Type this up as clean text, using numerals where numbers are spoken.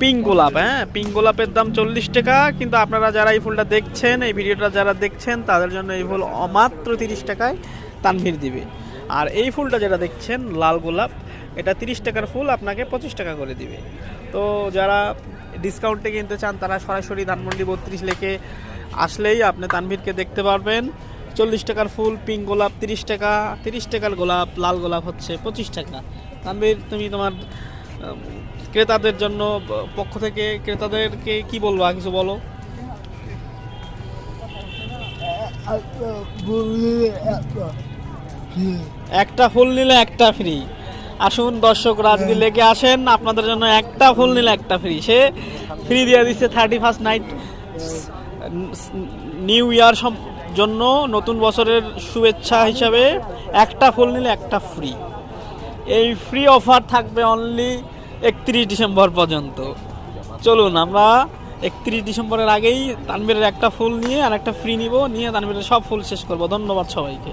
Pink গোলাপ, হ্যাঁ pink গোলাপের দাম 40 টাকা। কিন্তু আপনারা যারা এই ফুলটা দেখছেন, এই ভিডিওটা যারা দেখছেন, তাদের জন্য এই ফুল মাত্র 30 টাকায় তানভীর দিবে। আর এই ফুলটা যেটা দেখছেন লাল গোলাপ, এটা 30 টাকার ফুল আপনাকে 25 টাকা করে দিবে। তো যারা ডিসকাউন্টে কিনতে চান তারা সরাসরি ধানমন্ডি 32 লেখে আসলেই আপনি তানভীরকে দেখতে পারবেন। 40 টাকার ফুল পিঙ্ক গোলাপ 30 টাকা, 30 টাকার গোলাপ লাল গোলাপ হচ্ছে 25 টাকা। তানভীর, তুমি তোমার ক্রেতাদের জন্য পক্ষ থেকে ক্রেতাদেরকে কি বলবো, কিছু বলো। একটা ফুল নিলে একটা ফ্রি। আসুন দর্শকরা যদি লেগে আসেন, আপনাদের জন্য একটা ফুল নিলে একটা ফ্রি। সে ফ্রি দিয়ে দিচ্ছে 31 নাইট নিউ ইয়ার জন্য, নতুন বছরের শুভেচ্ছা হিসাবে একটা ফুল নিলে একটা ফ্রি। এই ফ্রি অফার থাকবে অনলি 31 ডিসেম্বর পর্যন্ত। চলুন আমরা 31 ডিসেম্বরের আগেই তানভীরের একটা ফুল নিয়ে আর একটা ফ্রি নিব, নিয়ে তানভীরের সব ফুল শেষ করব। ধন্যবাদ সবাইকে।